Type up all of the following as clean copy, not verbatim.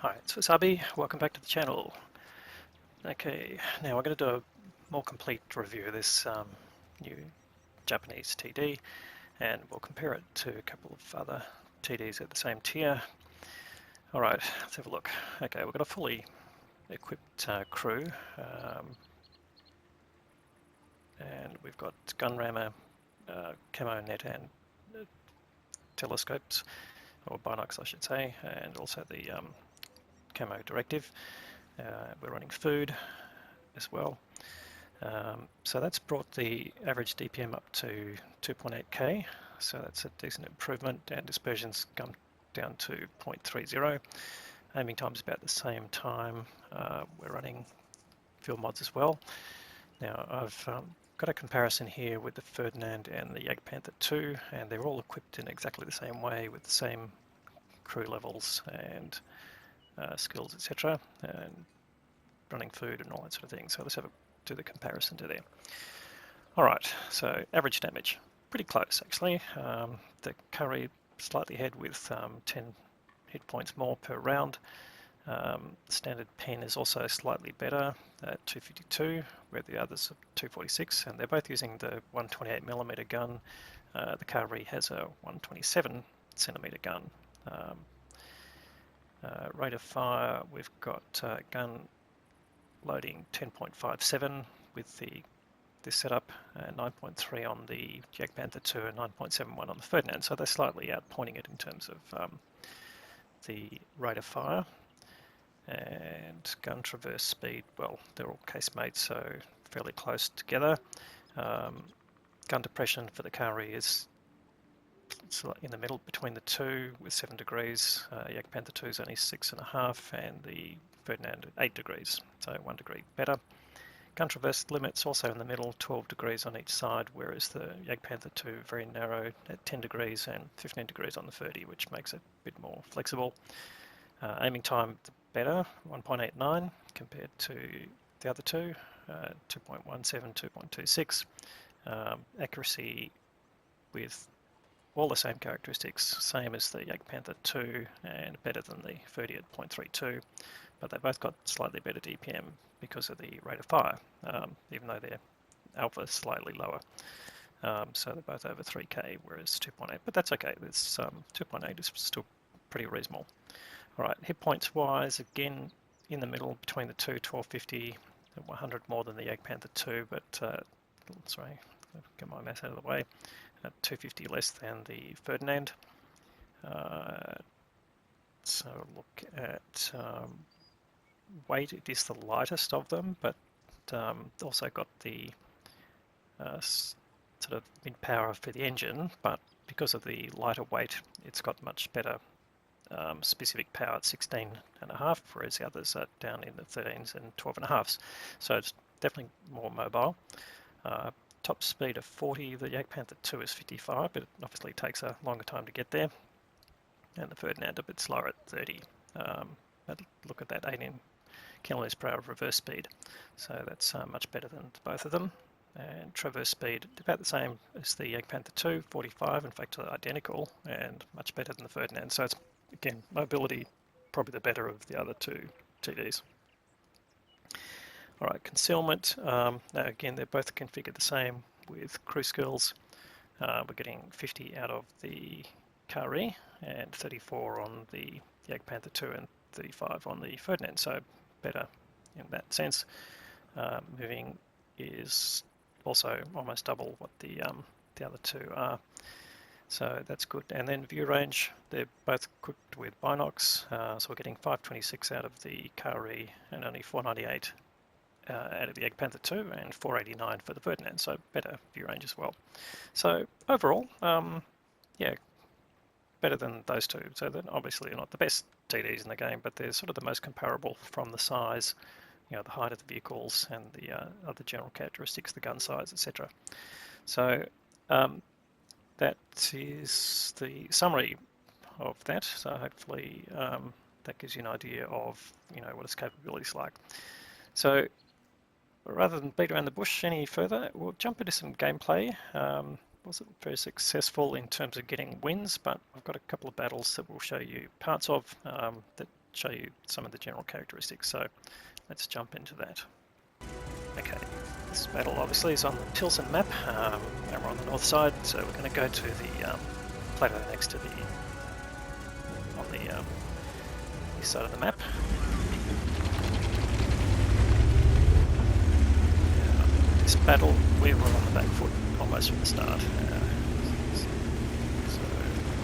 Hi, it's Wasabi. Welcome back to the channel. Okay, now we're going to do a more complete review of this new Japanese TD, and we'll compare it to a couple of other TDs at the same tier. Alright, let's have a look. Okay, we've got a fully equipped crew, and we've got gun rammer, camo net and telescopes, or binocs I should say, and also the camo directive. We're running food as well. So that's brought the average DPM up to 2.8k, so that's a decent improvement, and dispersion's come down to 0.30. Aiming time's about the same time. We're running fuel mods as well. Now I've got a comparison here with the Ferdinand and the Jagdpanther 2, and they're all equipped in exactly the same way with the same crew levels and skills, etc., and running food and all that sort of thing. So let's do the comparison to there. Alright, so average damage, pretty close actually. The Curry slightly ahead with 10 hit points more per round. Standard pen is also slightly better at 252, where the others are 246, and they're both using the 128mm gun. The Curry has a 127cm gun. Rate of fire, we've got gun loading 10.57 with this setup, 9.3 on the Jagdpanther 2 and 9.71 on the Ferdinand, so they're slightly outpointing it in terms of the rate of fire. And gun traverse speed, well, they're all casemates, so fairly close together. Gun depression for the Kari is in the middle between the two with 7 degrees. Jagdpanther 2 is only 6.5, and the Ferdinand 8 degrees, so 1 degree better. Gun traverse limits also in the middle, 12 degrees on each side, whereas the Jagdpanther 2 very narrow at 10 degrees and 15 degrees on the 30, which makes it a bit more flexible. Aiming time better, 1.89 compared to the other two, 2.17, 2.26. Accuracy with all the same characteristics, same as the Jagdpanther 2 and better than the 30 at 0.32, but they both got slightly better DPM because of the rate of fire, even though their alpha is slightly lower. So they're both over 3k, whereas 2.8, but that's okay. This 2.8 is still pretty reasonable. Alright, hit points wise, again in the middle between the two, 1250, 100 more than the Jagdpanther 2, but sorry, get my mass out of the way. 250 less than the Ferdinand. So look at weight, it is the lightest of them, but also got the sort of mid power for the engine, but because of the lighter weight, it's got much better specific power at 16.5, whereas the others are down in the 13s and 12.5s. So it's definitely more mobile. Top speed of 40, the Jagdpanther 2 is 55, but it obviously takes a longer time to get there. And the Ferdinand a bit slower at 30. But look at that, 18 kilometers per hour of reverse speed. So that's much better than both of them. And traverse speed about the same as the Jagdpanther 2, 45, in fact identical, and much better than the Ferdinand. So it's, again, mobility probably the better of the other two TDs. Alright, concealment, now again they're both configured the same with crew skills. We're getting 50 out of the Kari and 34 on the Jagdpanther 2 and 35 on the Ferdinand, so better in that sense. Moving is also almost double what the other two are, so that's good. And then view range, they're both equipped with binocs, so we're getting 526 out of the Kari and only 498 out of the Jagdpanther 2 and 489 for the Ferdinand, so better view range as well. So overall, yeah, better than those two. So they're obviously not the best TDs in the game, but they're sort of the most comparable from the size, you know, the height of the vehicles and the other general characteristics, the gun size, etc. So that is the summary of that. So hopefully that gives you an idea of, you know, what its capabilities like. So rather than beat around the bush any further, we'll jump into some gameplay. Wasn't very successful in terms of getting wins, but I've got a couple of battles that we'll show you parts of that show you some of the general characteristics. So let's jump into that. Okay, this battle obviously is on the Tilson map, and we're on the north side, so we're going to go to the plateau next to the east side of the map. This battle, we were on the back foot almost from the start, so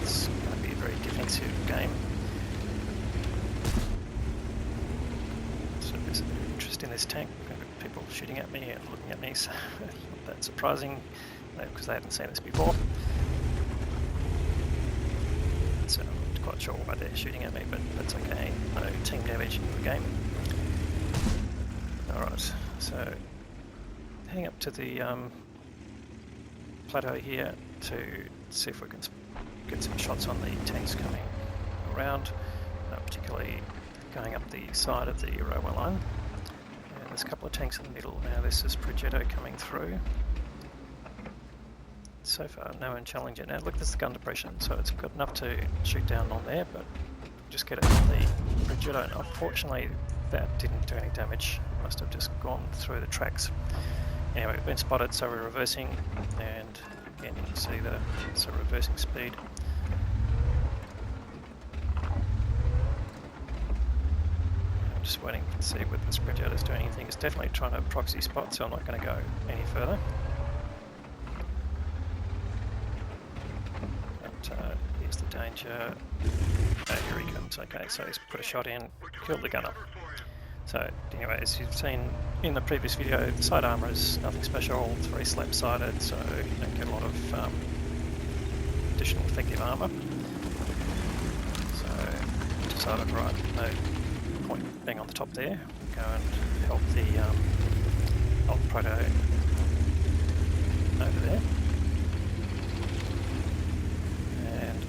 it's going to be a very defensive game. So there's a bit of interest in this tank. People shooting at me and looking at me, so not that surprising because they haven't seen this before. So I'm not quite sure why they're shooting at me, but that's okay. No team damage in the game. Alright, so heading up to the plateau here to see if we can get some shots on the tanks coming around, particularly going up the side of the railway line. There's a couple of tanks in the middle. Now this is Progetto coming through. So far no one challenging. Now look, there's the gun depression, so it's got enough to shoot down on there, but just get it on the Progetto. And unfortunately that didn't do any damage. Must have just gone through the tracks. Anyway, we've been spotted, so we're reversing, and again you can see the reversing speed. Just waiting to see whether this Progetto is doing anything. It's definitely trying to proxy spot, so I'm not going to go any further. But here's the danger. Oh, here he comes. Okay, so he's put a shot in, killed the gunner. So anyway, as you've seen in the previous video, the side armour is nothing special. It's very slab-sided, so you don't get a lot of additional effective armour. So decided, right, no point being on the top there, go and help the old proto over there. And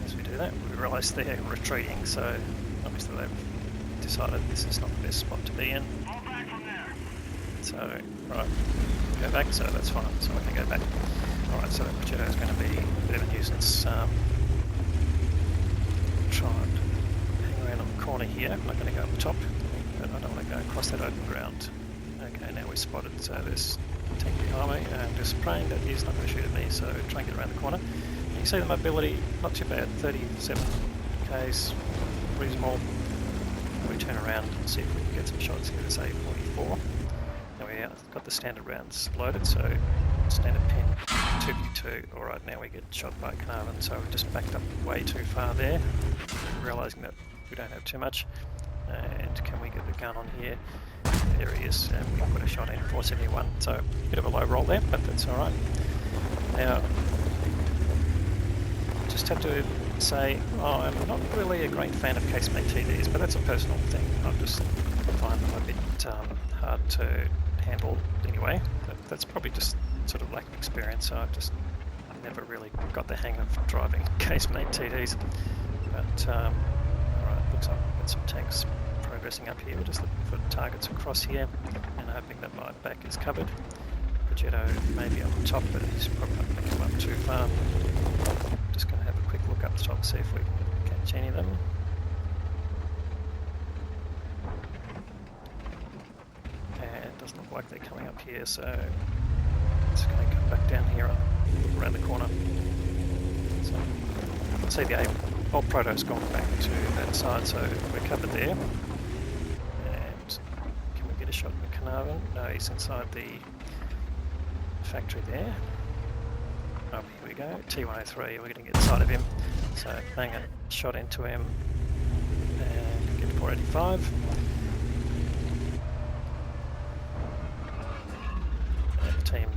as we do that, we realise they're retreating, so obviously they've decided this is not the best spot to be in. So, right, go back, so that's fine, so I can go back. Alright, so the Progetto is going to be a bit of a nuisance. Try and hang around on the corner here. I'm not going to go up the top, but I don't want to go across that open ground. Okay, now we're spotted, so there's a tank behind me, and I'm just praying that he's not going to shoot at me, so try and get around the corner. You can see the mobility, not too bad, 37 k's, reasonable. We turn around and see if we can get some shots here. It's A44. Now we've got the standard rounds loaded, so standard pin 2v2. Alright, now we get shot by Carnarvon, so we've just backed up way too far there, realising that we don't have too much. And can we get the gun on here? There he is, and we put a shot in, 471. So a bit of a low roll there, but that's alright. Now, just have to say, I'm not really a great fan of casemate TDs, but that's a personal thing. I just find them a bit hard to handle anyway. That's probably just sort of lack of experience, so I've just never really got the hang of driving casemate TDs. But alright, looks like we've got some tanks progressing up here. We're just looking for targets across here and hoping that my back is covered. Progetto may be on the top, but he's probably not going to come up too far. Just going to have a quick look up the top, see if we can catch any of them. And it doesn't look like they're coming up here, so it's going to come back down here and look around the corner. So you can see the old proto's gone back to that side, so we're covered there. And can we get a shot at Carnarvon? No, he's inside the factory there. Oh, here we go, T103, we're going to get inside of him. So bang a shot into him and get 485. And the team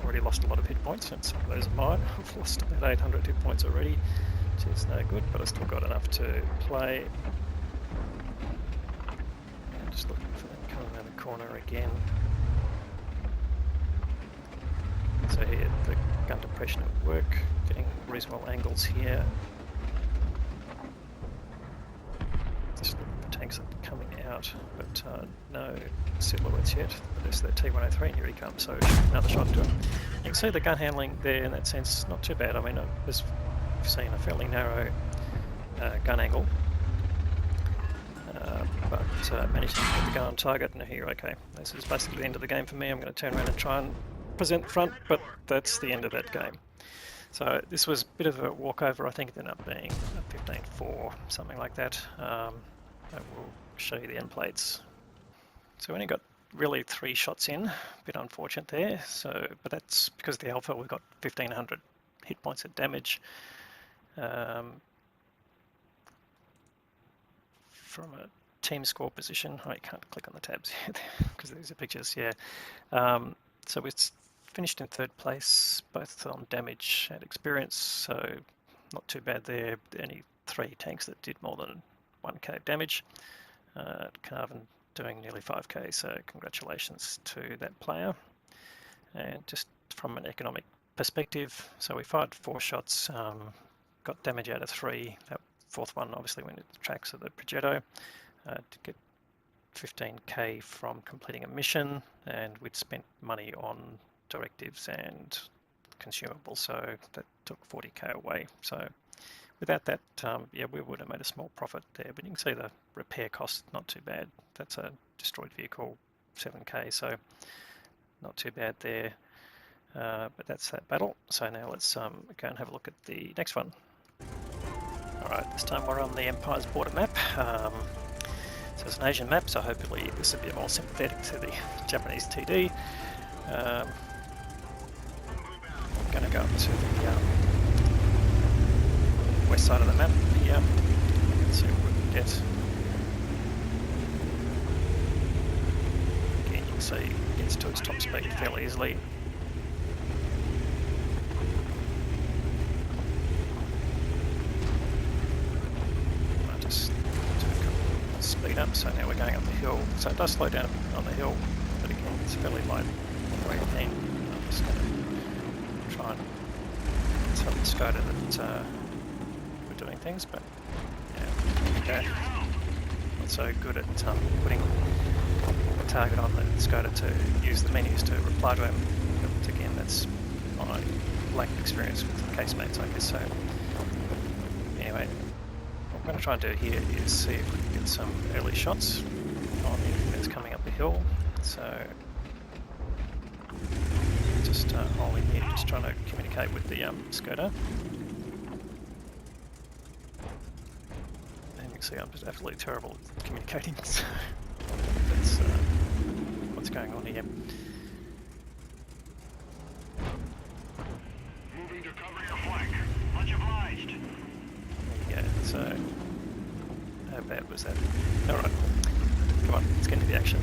already lost a lot of hit points, and some of those are mine. I've lost about 800 hit points already, which is no good, but I've still got enough to play. And just looking for them coming around the corner again. So here, the gun depression at work, getting reasonable angles here. Just looking for tanks that are coming out, but no silhouettes yet. But there's that T103, and here he comes, so another shot to him. You can see the gun handling there in that sense, not too bad. I mean, I've seen a fairly narrow gun angle. managing to get the gun on target, and here, okay, this is basically the end of the game for me. I'm going to turn around and try and present the front, but that's the end of that game. So this was a bit of a walkover. I think it ended up being a 15-4, something like that. I will show you the end plates. So we only got really 3 shots in, a bit unfortunate there. So, but that's because of the alpha. We've got 1,500 hit points of damage. From a team score position, I can't click on the tabs yet because these are pictures. Yeah. So we finished in 3rd place, both on damage and experience. So not too bad there. Only 3 tanks that did more than 1k damage. Carvin doing nearly 5k, so congratulations to that player. And just from an economic perspective, so we fired 4 shots, got damage out of 3. That 4th one obviously went into the tracks of the Progetto to get 15k from completing a mission, and we'd spent money on directives and consumables, so that took 40k away. So without that, yeah, we would have made a small profit there, but you can see the repair cost, not too bad. That's a destroyed vehicle, 7k, so not too bad there. But that's that battle. So now let's go and have a look at the next one. Alright, this time we're on the Empire's border map. So it's an Asian map, so hopefully this will be more sympathetic to the Japanese TD. I'm going to go up to the west side of the map here. Let's see what we can get. Again, you can see it gets to its top speed fairly easily. I'll just speed up, so now we're going up the hill. So it does slow down on the hill, but again, it's fairly light on the way in. I'm just going to try and tell the Skoda that we're doing things, but yeah, okay. Not so good at putting a target on the Skoda to use the menus to reply to him. But again, that's my lack of experience with casemates, I guess. So anyway, what I'm going to try and do here is see if we can get some early shots on anything that's coming up the hill. So just holding here, just trying to communicate with the Skoda. And you can see I'm just absolutely terrible at communicating. So that's what's going on here. Moving to cover your flank. Much obliged. There you go. So how bad was that? Alright, come on, let's get into the action.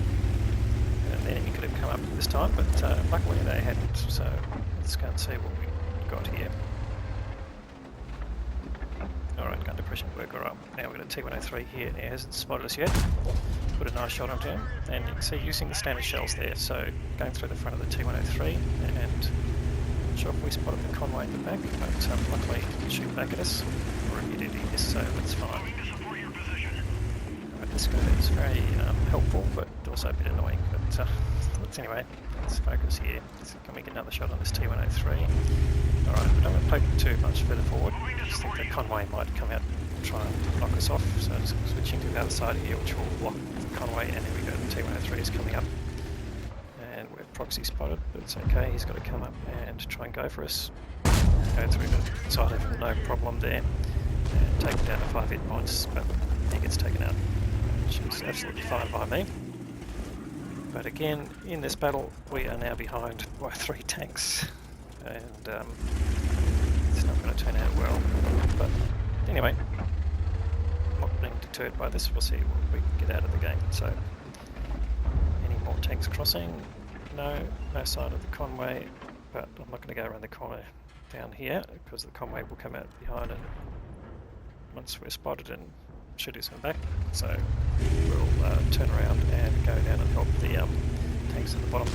And the enemy could have come up this time, but luckily they hadn't. So let's go and see what we got here. Alright, gun depression worker up. Now we've got a T-103 here. He hasn't spotted us yet. Put a nice shot onto him. And you can see using the standard shells there. So going through the front of the T-103, and not sure if we spotted the convoy in the back, but luckily he didn't shoot back at us. Or if he did, he missed, so that's fine. Alright, this guy is very helpful, but also a bit annoying. But anyway, let's focus here. So can we get another shot on this T-103? Alright, we don't want to poke too much further forward. I just think the convoy might come out and try and knock us off. So just switching to the other side here, which will block the convoy, and here we go, the T-103 is coming up. And we're proxy spotted, but it's okay, he's got to come up and try and go for us. Go through the side of him, no problem there. And take it down to 5 hit points, but he gets taken out, which is absolutely fine by me. But again, in this battle, we are now behind by 3 tanks, and it's not going to turn out well. But anyway, I'm not being deterred by this. We'll see what we can get out of the game. So, any more tanks crossing? No sign of the convoy, but I'm not going to go around the corner down here, because the convoy will come out behind and once we're spotted and shoot us in the back. So we'll turn around and go down and help the tanks at the bottom.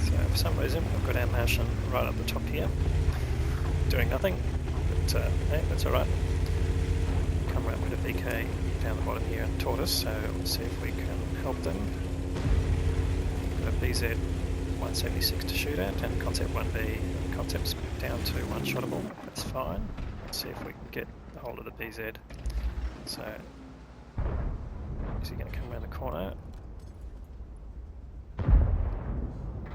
So for some reason we've got our Martian right up the top here, doing nothing, but hey, that's alright. Come around with a VK down the bottom here and tortoise, so we'll see if we can help them. Got a BZ 176 to shoot at, and Concept 1B. Concept's down to one-shottable, that's fine. Let's see if we can get the whole of the BZ. So is he going to come around the corner?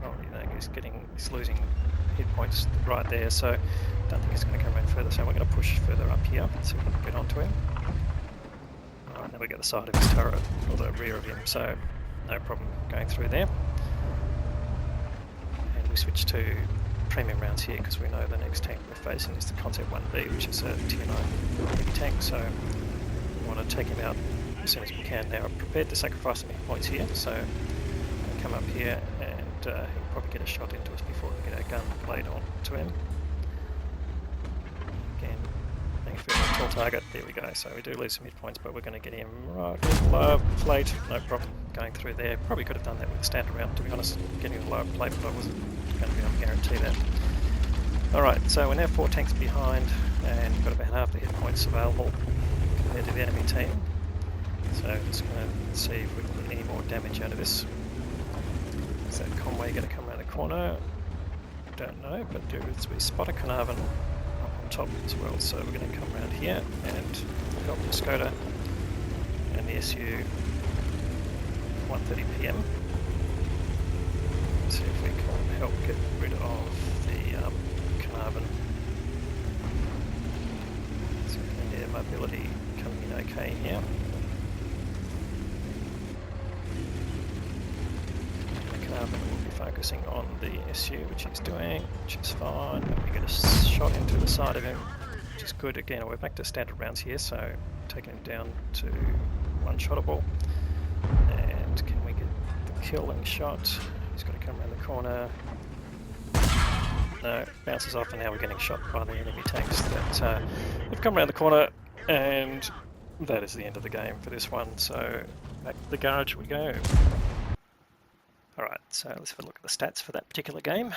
Oh, he's losing hit points right there, so I don't think he's going to come around further. So we're going to push further up here, see if we can get onto him. Alright, now we get the side of his turret, or the rear of him, so no problem going through there. And we switch to premium rounds here because we know the next tank we're facing is the Concept 1B, which is a tier 9 heavy tank, so we want to take him out as soon as we can. Now I'm prepared to sacrifice some hit points here, so we'll come up here and he'll probably get a shot into us before we get our gun blade on to him. Again, thanks for the tall target. There we go. So we do lose some hit points, but we're going to get him right with the lower plate. No problem going through there. Probably could have done that with a standard round, to be honest, getting the lower plate, but I wasn't going to be able to guarantee that. Alright, so we're now 4 tanks behind and we've got about half the hit points available compared to the enemy team. So just going to see if we can get any more damage out of this. Is that Conway going to come around the corner? Don't know, but we spot a Carnarvon up on top as well, so we're going to come around here and help the Skoda and the SU 1:30 PM. See if we can help get rid of the Carnarvon. So air mobility coming in okay here. Carnarvon will be focusing on the SU, which he's doing, which is fine. And we get a shot into the side of him, which is good. Again, we're back to standard rounds here, so taking him down to one-shottable. And can we get the killing shot? He's got to come around the corner. No, bounces off, and now we're getting shot by the enemy tanks that have come around the corner, and that is the end of the game for this one. So back to the garage we go. Alright, so let's have a look at the stats for that particular game.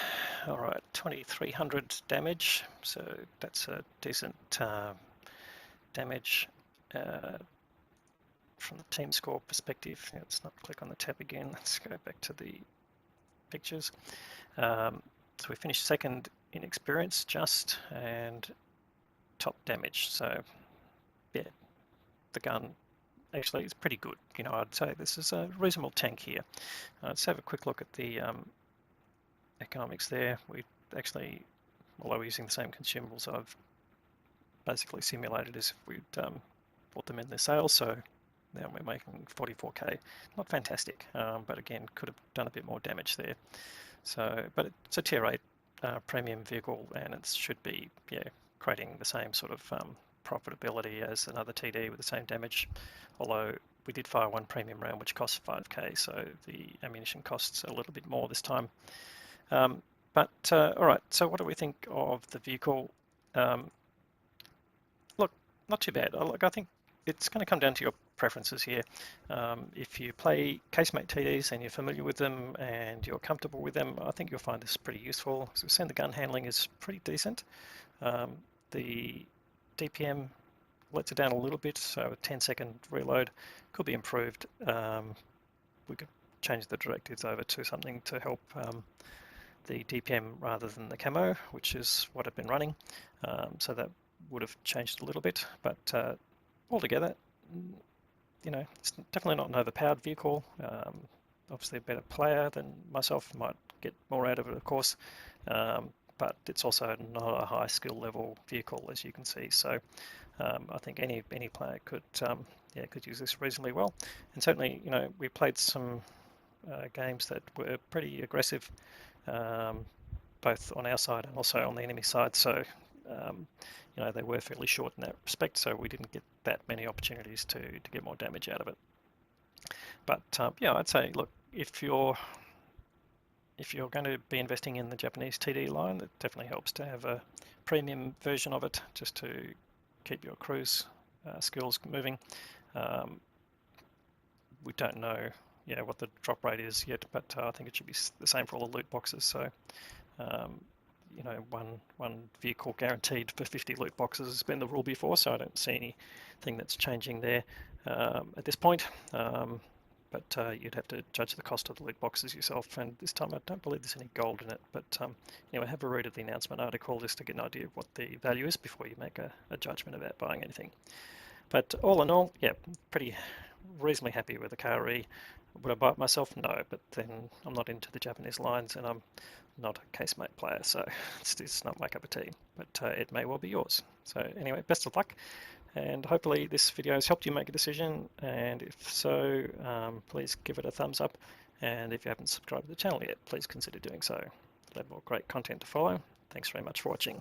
Alright, 2300 damage, so that's a decent damage from the team score perspective. Let's not click on the tab again, let's go back to the pictures. So we finished second in experience just, and top damage, so yeah, the gun actually is pretty good. You know, I'd say this is a reasonable tank here. Let's have a quick look at the economics there. We actually, although we're using the same consumables, I've basically simulated as if we'd bought them in their sales, so now we're making 44k. Not fantastic, but again, could have done a bit more damage there. So, but it's a tier 8 premium vehicle, and it should be, yeah, creating the same sort of profitability as another TD with the same damage, although we did fire one premium round which costs 5k, so the ammunition costs a little bit more this time. Alright, so what do we think of the vehicle? Look, not too bad. Look, I think it's going to come down to your preferences here. If you play casemate TDs and you're familiar with them and you're comfortable with them, I think you'll find this pretty useful. So we're saying the gun handling is pretty decent. The DPM lets it down a little bit, so a 10-second reload could be improved. We could change the directives over to something to help the DPM rather than the camo, which is what I've been running. So that would have changed a little bit, but altogether, you know, it's definitely not an overpowered vehicle. Obviously a better player than myself, might get more out of it, of course, but it's also not a high skill level vehicle, as you can see. So I think any player could could use this reasonably well. And certainly, you know, we played some games that were pretty aggressive, both on our side and also on the enemy side. So you know, they were fairly short in that respect, so we didn't get that many opportunities to get more damage out of it. But yeah, I'd say, look, if you're going to be investing in the Japanese TD line, it definitely helps to have a premium version of it, just to keep your cruise skills moving. We don't know, what the drop rate is yet, but I think it should be the same for all the loot boxes. So, you know, one vehicle guaranteed for 50 loot boxes has been the rule before, so I don't see anything that's changing there at this point. but you'd have to judge the cost of the loot boxes yourself. And this time I don't believe there's any gold in it, but anyway, have a read of the announcement article just to get an idea of what the value is before you make a judgment about buying anything. But all in all, yeah, pretty reasonably happy with the KRE. Would I buy it myself? No, but then I'm not into the Japanese lines and I'm not a casemate player, so it's not my cup of tea, but it may well be yours. So anyway, best of luck, and hopefully this video has helped you make a decision, and if so, please give it a thumbs up, and if you haven't subscribed to the channel yet, please consider doing so. A lot more great content to follow. Thanks very much for watching.